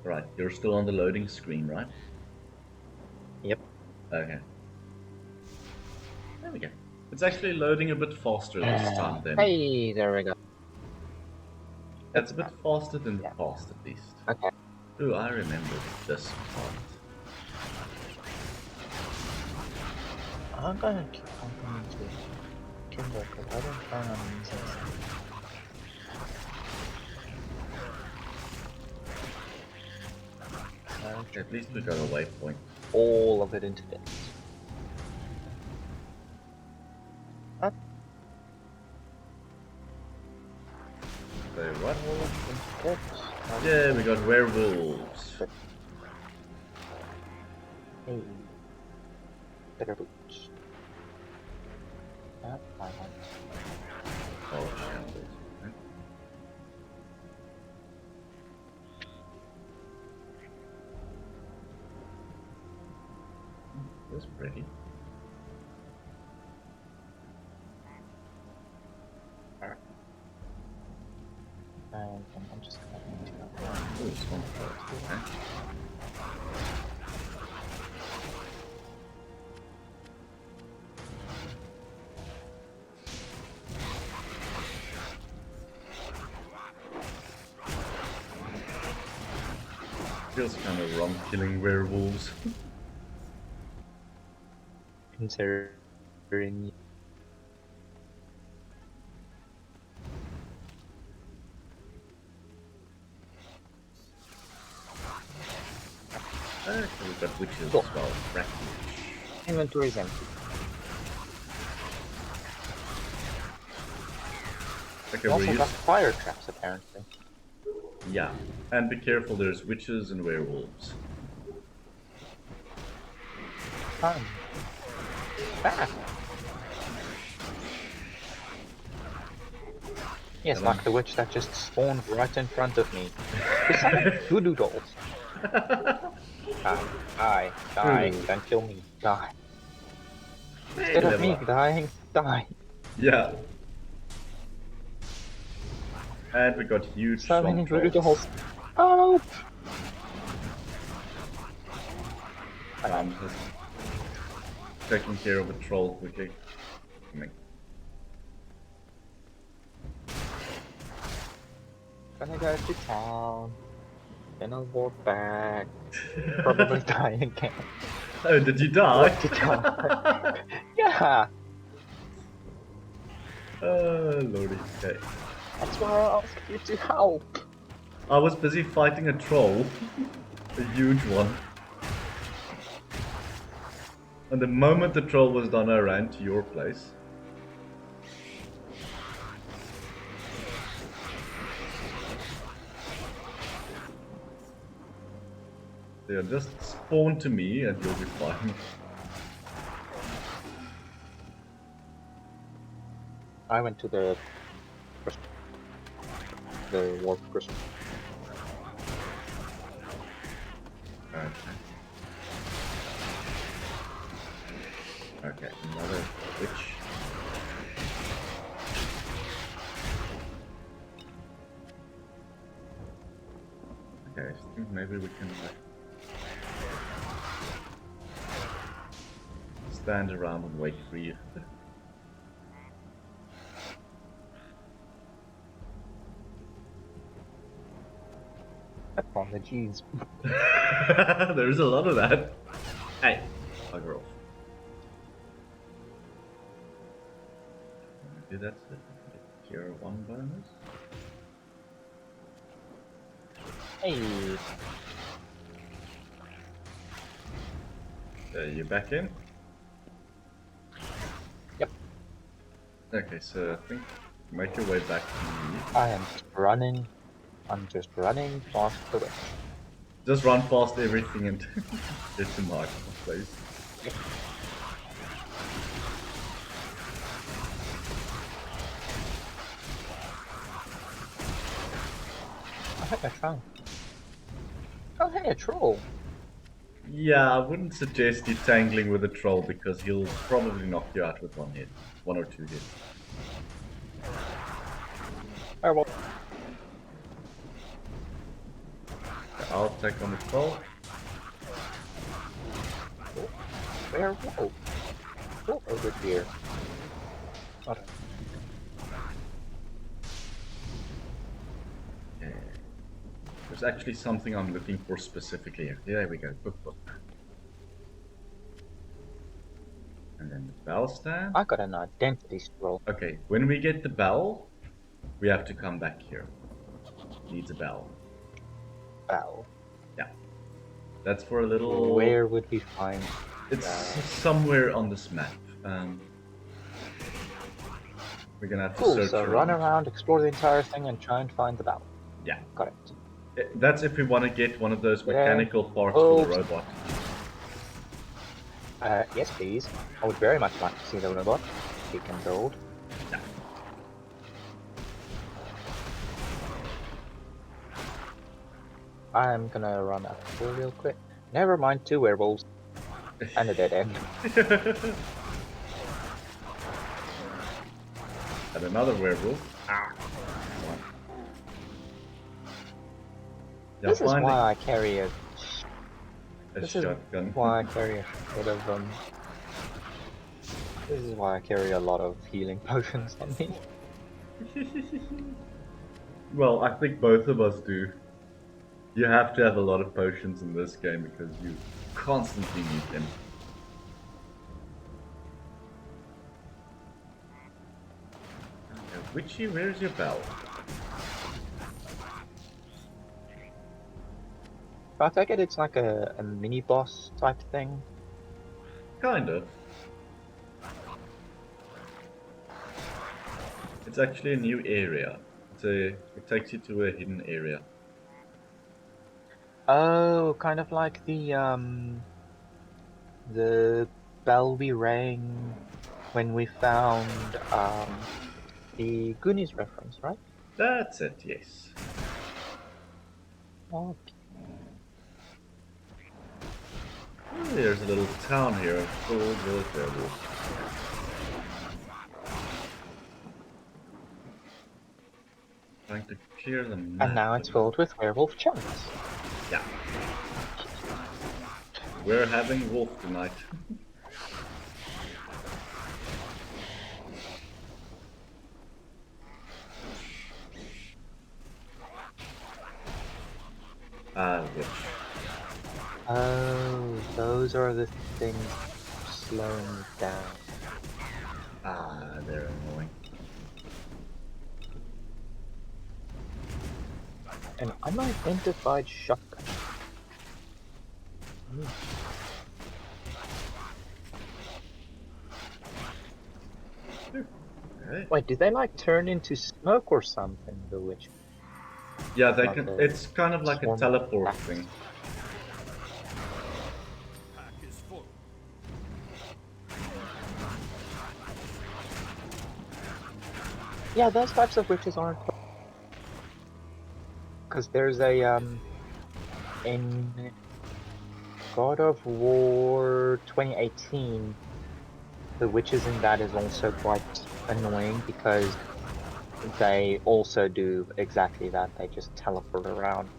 Right, you're still on the loading screen, right? Yep. Okay. There we go. It's actually loading a bit faster this time then. Hey, there we go. It's a bit faster than the Yeah. past, at least. Okay. Ooh, I remember this part. I'm gonna keep on going to Kimber because I don't plan on using it. At least we got a waypoint. All of it into this. What? So what? All of it into this. Yeah, we got werewolves. Hey. Better boots. That I want. Oh, shambles. Okay. That's pretty. Alright. And I'm just gonna need to go. Ooh, swamp forest. Okay. Feels kind of wrong killing werewolves. Considering Okay, we've got witches Cool. as well. Refuge. inventory's empty. Okay, We also we're got fire traps apparently. Yeah, and be careful, there's witches and werewolves. Fun. Ah. Yes, like the witch that just spawned right in front of me. It's like voodoo dolls. Die, don't kill me, die. Instead of me dying, die. Yeah. And we got huge So many swamp voodoo trolls. dolls. Oh! I'm just taking care of a troll quickly. Gonna go to town. Then I'll walk back. Probably die again. Oh, did you die? Walk to town. Yeah! Oh, lordy. Okay. That's why I asked you to help. I was busy fighting a troll. A huge one. And the moment the troll was done, I ran to your place. Yeah, just spawn to me and you'll be fine. I went to the warp crystal. Okay. Okay, another witch. Okay, I think maybe we can stand around and wait for you. Apologies. There's a lot of that. Hey, bugger off. Do that so we can get tier 1 bonus. Hey. You back in? Yep. Okay, so I think make your way back to me. I am just running. I'm just running past the witch. Just run past everything and get to my place. Yep. I think I found. Oh hey, a troll. Yeah, I wouldn't suggest you tangling with a troll because he'll probably knock you out with one hit. 1 or 2 hits. Oh well. I'll take on the troll. Werewolf. Oh, over here. Alright. Yeah. There's actually something I'm looking for specifically here. There we go, book. And then the bell stand. I got an identity scroll. Okay, when we get the bell, we have to come back here. Needs a bell. Bell. Yeah. That's for a little... Where would we find It's that? somewhere on this map. We're gonna have to Cool, search so run around, explore the entire thing, and try and find the bell. Yeah. Got it. That's if we want to get one of those Yeah. mechanical parts Oh. for the robot. Yes please. I would very much like to see the robot. He can build. Yeah. I'm gonna run out of here real quick. Never mind, 2 werewolves. And a dead end. And another werewolf. Ah. Yeah, This is finally, why I carry a a This is shotgun. why I carry a bit of This is why I carry a lot of healing potions on me. Well, I think both of us do. You have to have a lot of potions in this game because you constantly need them. Okay, Witchy, where's your bell? I take it it's like a mini boss type thing. Kind of. It's actually a new area. It takes you to a hidden area. Oh, kind of like the bell we rang when we found the Goonies reference, right? That's it, yes. Okay. There's a little town here full of werewolves. Trying to clear the map. And now it's filled with werewolf chunks. Yeah. We're having wolf tonight. Witch. Oh, those are the things slowing down. They're annoying. An unidentified shotgun. Okay. Wait, did they like turn into smoke or something, the witch? Yeah, they Like can. a It's kind of like a swarm of teleport bats. thing. Yeah, those types of witches aren't. Because there's a in God of War 2018, the witches in that is also quite annoying because they also do exactly that. They just teleport around.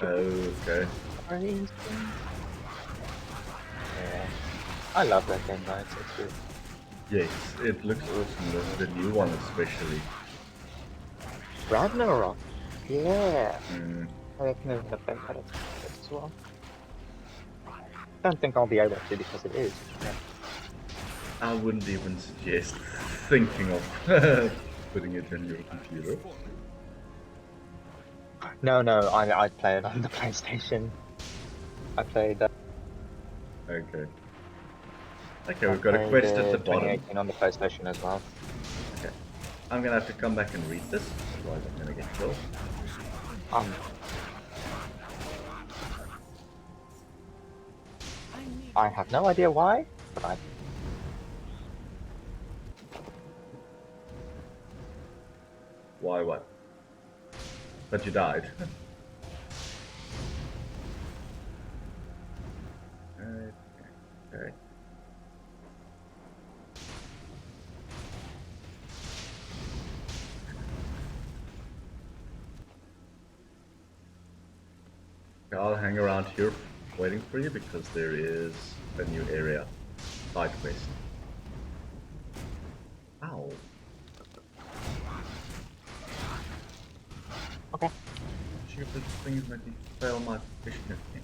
Okay. Are these things? Yeah. I love that game though, it's good. Yes, it looks awesome. The new one especially. Ragnarok. Yeah. Mm. I can never have played that as well. Don't think I'll be able to because it is. Yeah. I wouldn't even suggest thinking of putting it in your computer. No, I play it on the PlayStation. I played. Okay. Okay, we've got a quest at the bottom. 2018 on the PlayStation as well. Okay. I'm gonna have to come back and read this, otherwise I'm gonna get killed. I have no idea why, but I. Why what? But you died. Okay. Okay, I'll hang around here waiting for you because there is a new area. Side quest. Ow. Okay. Stupid things make me fail my fishing again.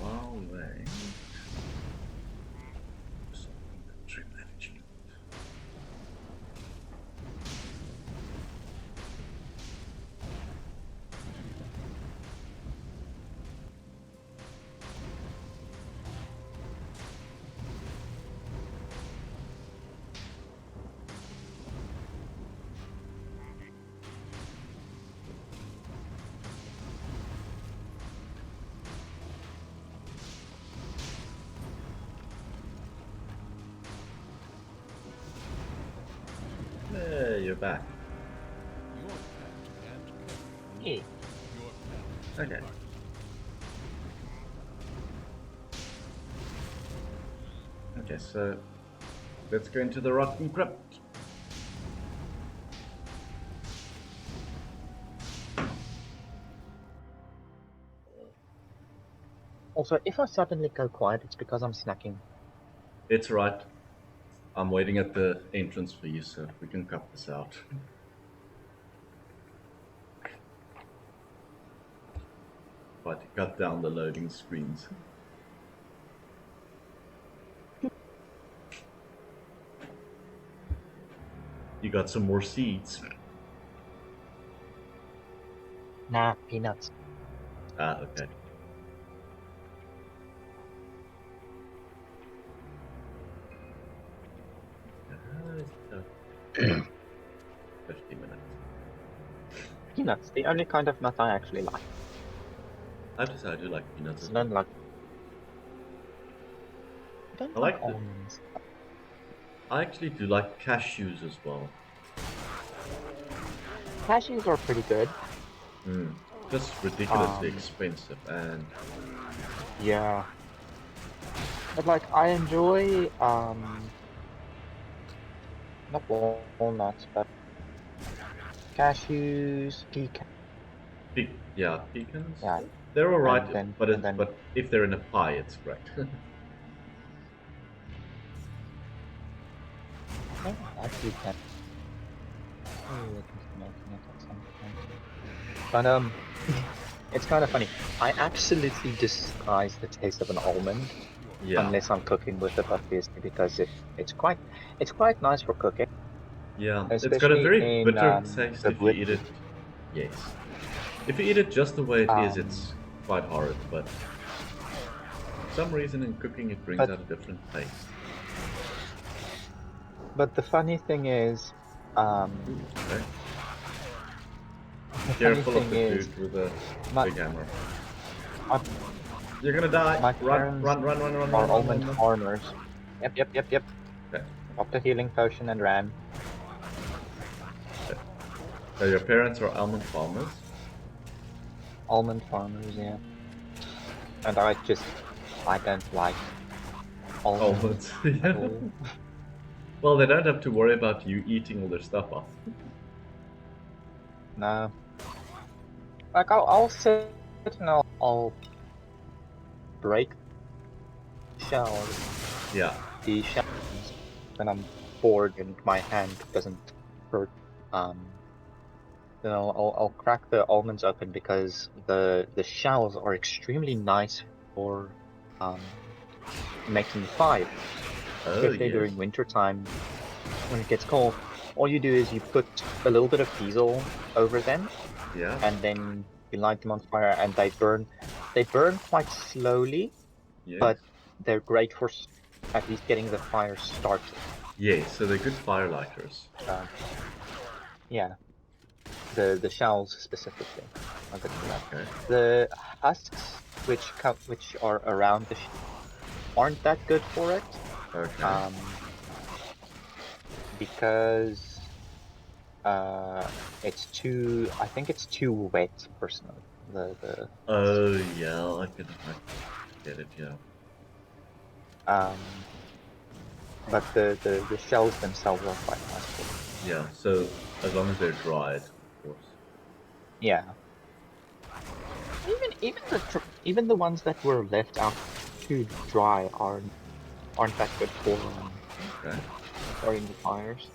Wow, wait. Trip management. Hey, you're back. Hey. Okay. Okay, so let's go into the Rotting Crypt. Also, if I suddenly go quiet, it's because I'm snacking. It's right. I'm waiting at the entrance for you, so we can cut this out. Try to cut down the loading screens. You got some more seeds. Nah, peanuts. Ah, okay. Uh, 50 minutes. Peanuts, the only kind of nut I actually like. I have to say I do like peanuts I as don't well. like. I don't I like like the, almonds. I actually do like cashews as well. Cashews are pretty good. Mm. Just ridiculously expensive and Yeah. But like, I enjoy not walnuts, but cashews, pecans. yeah, pecans. Yeah, They're alright, and then but if they're in a pie, it's great. I think I pecan. Oh, it was making it at some point. But it's kind of funny. I absolutely despise the taste of an almond Yeah, unless I'm cooking with it, obviously, because it's quite nice for cooking, yeah. It's got a especially very in bitter taste the if you with eat it. Yes. If you eat it just the way it is, um. it's quite horrid, but for some reason in cooking it brings But out a different taste. but the funny thing is, Ooh, okay. the funny Careful of thing the is, dude with a my big hammer. my, You're gonna die! my Run, parents run, run, run, run, are run, run, almond run, run. farmers. Yep. Okay. Popped a healing potion and ran. Okay. So your parents are almond farmers? Almond farmers, yeah. And I don't like almonds Almonds, at yeah. all. Well, they don't have to worry about you eating all their stuff off. No. Like I'll sit and I'll break shells, Yeah. the shells when I'm bored and my hand doesn't hurt. Um, I'll crack the almonds open because the shells are extremely nice for um making fire, Oh, especially yes. during winter time when it gets cold. All you do is you put a little bit of diesel over them Yeah. and then you light them on fire and they burn. They burn quite slowly, Yes. but they're great for at least getting the fire started. Yes, so they're good firelighters. So yeah, the shells specifically are good for that. Okay. The husks, which are around the aren't that good for it. Okay. Because it's too. I think it's too wet, personally. The Oh yeah, I can get it. Yeah. but the shells themselves are quite nice for it. Yeah. So as long as they're dried, of course. Yeah. Even the ones that were left out too dry aren't that good for Okay. starting the fires.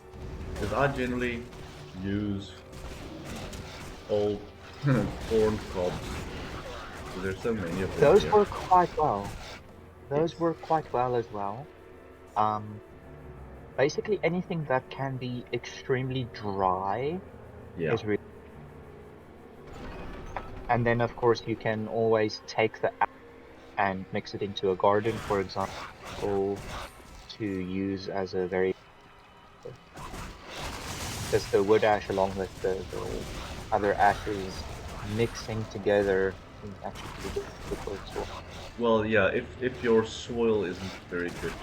Because I generally use old corn cobs. So there's so many of them Those here. work quite well. Yes. Those work quite well as well. Um, Basically anything that can be extremely dry Yeah. is really. And then of course you can always take the ash and mix it into a garden, for example, to use as a very just the wood ash along with the other ashes mixing together is actually pretty good for it as well. Well, yeah. If your soil isn't very good,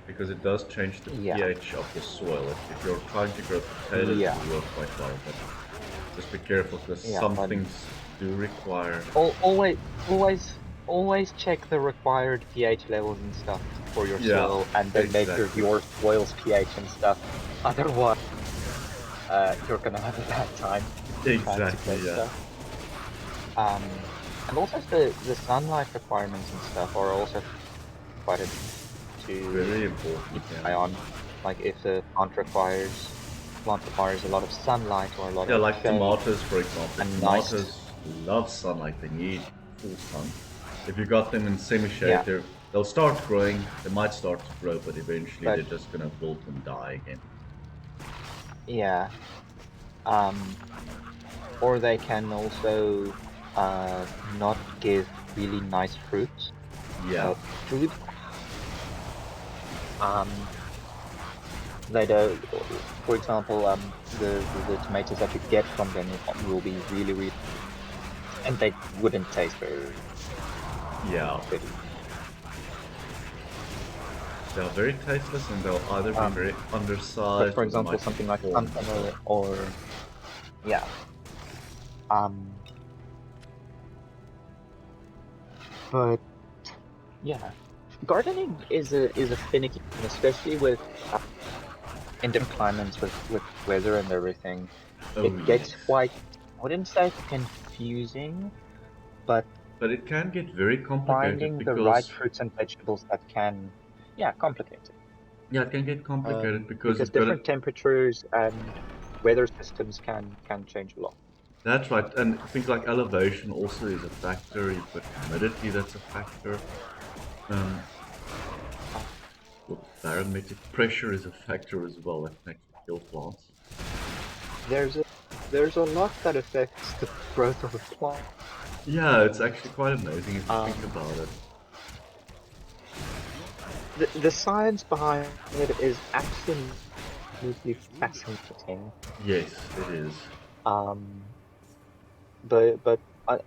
because it does change the Yeah, pH of the soil. If you're trying to grow potatoes, yeah, it'll work quite well. But just be careful because yeah. some But things do require. always, always check the required pH levels and stuff for your Yeah. soil, and don't measure Exactly. your soil's pH and stuff. Otherwise, you're gonna have a bad time trying to Exactly. grow Yeah. stuff. And also the sunlight requirements and stuff are also quite a to Very important. keep an eye Yeah. on. Like if the plant requires a lot of sunlight or a lot Yeah, of like shade, tomatoes, for example. a nice, Tomatoes love sunlight. They need full sun. If you got them in semi-shade, yeah, they'll start growing. They might start to grow, but eventually but they're just gonna wilt and die again. yeah, um, or they can also not give really nice fruit. Yeah. Food, um, they do, for example, the tomatoes that you get from them will be really, really, and they wouldn't taste very Yeah. pretty. They're very tasteless and they'll either be Um, very but undersized for or they example, might be something like formed as sunflower well. or yeah, um, but yeah, gardening is a finicky, thing, especially with in different climates with weather and everything. Oh, It yes. gets quite, I wouldn't say confusing, but But it can get very complicated finding the right because, fruits and vegetables that can, yeah, complicated. yeah, it can get complicated because Because you've got to. different temperatures and weather systems can change a lot. That's right. And things like elevation also is a factor. You've got humidity that's a factor. Um, well, barometric pressure is a factor as well that can actually kill plants. There's a there's a lot that affects the growth of a plant. Yeah, it's actually quite amazing if you think Um, about it. the science behind it is absolutely fascinating. Yes, it is. Um, but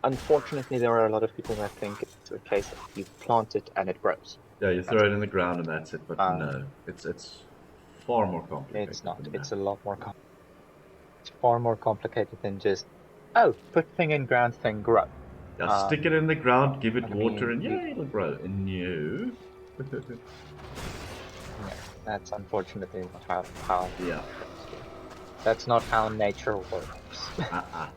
unfortunately, there are a lot of people that think it's a case of you plant it and it grows. Yeah, you That's throw it in the ground and that's it. But um, no, it's far more it's complicated not. than that. It's a lot more. It's far more complicated than just put thing in ground, thing grow. Yeah, stick it in the ground, give it I water, mean, and yeah, it'll grow. And no. no, that's unfortunately not how Yeah. things work. That's not how nature works. Uh-uh.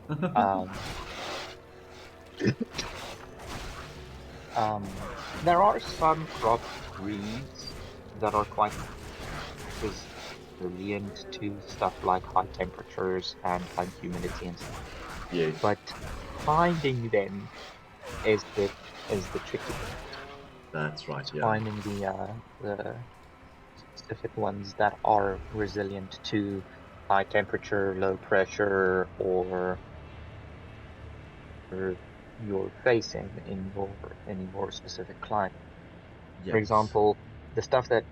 Um, there are some crop breeds that are quite resilient to stuff like high temperatures and high humidity and stuff. Yes, But finding them is the tricky part. that's right. It's Yeah. finding the specific ones that are resilient to high temperature, low pressure, or you're facing in your specific climate. For Yes. example, the stuff that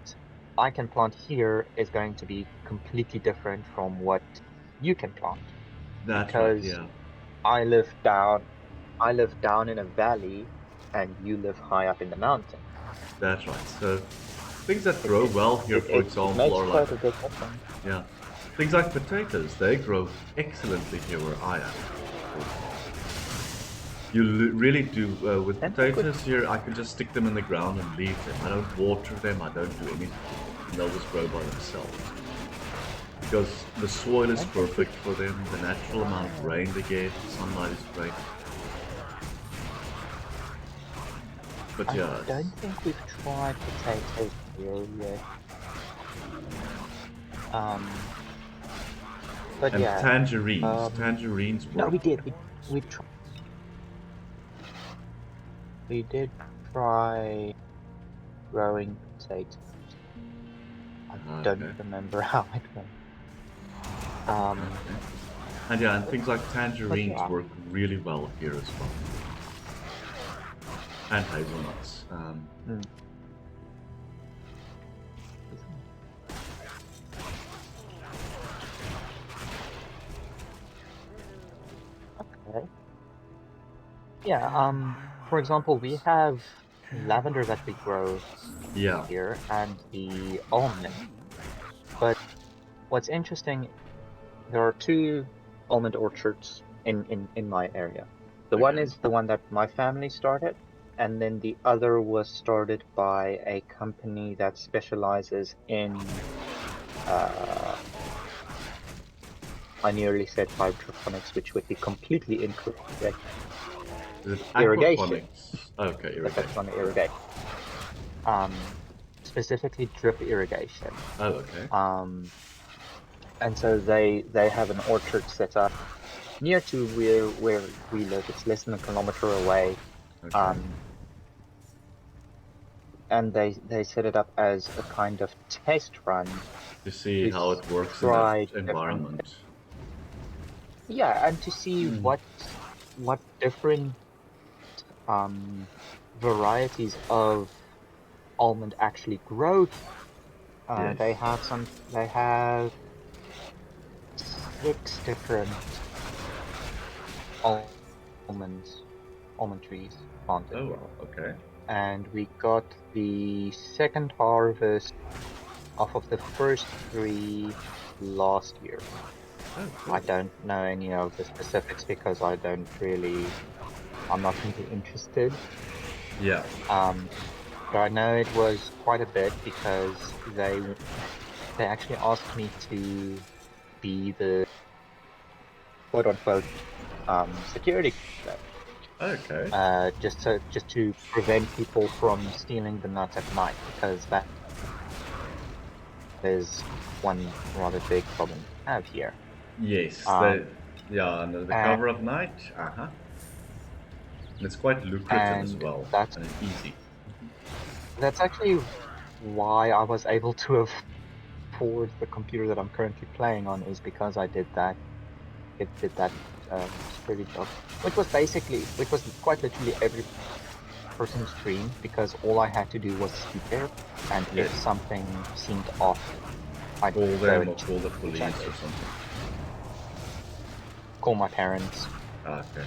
I can plant here is going to be completely different from what you can plant That's right. because Yeah. I live down I live down in a valley and you live high up in the mountain. That's right. So things that grow well here, for It example, makes are like quite a big difference. yeah, things like potatoes. They grow excellently here where I am. You really do. With And I would, potatoes here, I can just stick them in the ground and leave them. I don't water them. I don't do anything. And they'll just grow by themselves. Because the soil is I think we, perfect for them. The natural amount of rain they get, sunlight is great. But I yeah, don't think we've tried potatoes here yet. But and yeah, tangerines. Tangerines no, work. we did. We did try growing potatoes. I don't Okay. remember how it went. Um, Okay. And yeah, and things like but tangerines yeah. work really well here as well. And hazelnuts. Mm. Okay. Yeah, for example, we have lavender that we grow Yeah. here and the almond. But what's interesting, there are two almond orchards in my area. The one Okay. is the one that my family started, and then the other was started by a company that specializes in, I nearly said hydroponics, which would be completely incorrect. Is it Irrigation, aquaponics? Okay, the focus irrigation. on the irrigation. Um, Specifically drip irrigation. Oh, okay. Um, and so they have an orchard set up near to where we live. It's less than a kilometer away. Okay. Um, and they set it up as a kind of test run To see to how it works in that try different, environment. yeah, and to see Hmm. what different um varieties of almond actually grow. Yes. They have 6 different almonds, almond trees planted Oh, here. wow. Okay. And we got the second harvest off of the first 3 last year. Oh, I cool. don't know any of the specifics because I'm not really interested. Yeah. But I know it was quite a bit because they actually asked me to be the quote unquote security guard. Okay. Just to prevent people from stealing the nuts at night, because that is one rather big problem we have here. Yes. Um, Yeah, under the and, cover of night. Uh-huh. And it's quite lucrative as and well. that's And easy. that's actually why I was able to afford the computer that I'm currently playing on, is because I did that. It did that security job, which was quite literally every person's dream, because all I had to do was sit there, and if Yes. something seemed off, I'd Call go them and or call the check police it. or something. Call my parents. Ah, okay.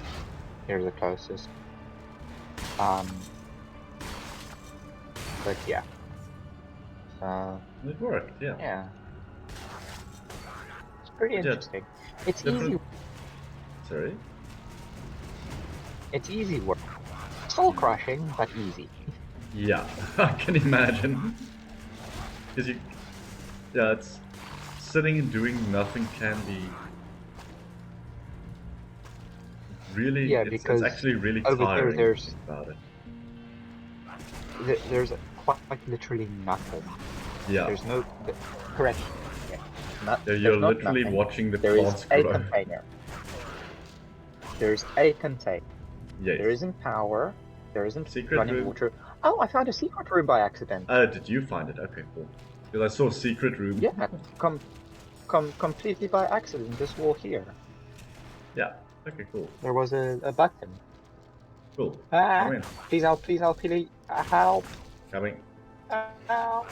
They're the closest. Um, but yeah. So It worked, yeah. yeah, it's pretty But yeah, interesting. It's different. easy. Sorry. It's easy work. Soul crushing, but easy. Yeah, I can imagine. Because yeah, it's sitting and doing nothing can be really. Yeah, It's because actually really over there, tiring if you think about it. there's quite literally nothing. Yeah, There's no correction. Yeah, you're there's not literally nothing. watching the There is plants a grow. container. There's a container. Yes. There isn't power. There isn't Secret running room. water. Oh, I found a secret room by accident. Did you find it? Okay, cool. Because I saw a secret room. Yeah, completely by accident. This wall here. Yeah. Okay, cool. There was a button. Cool. Ah, Come in. please help, please help, please help. Coming. Help.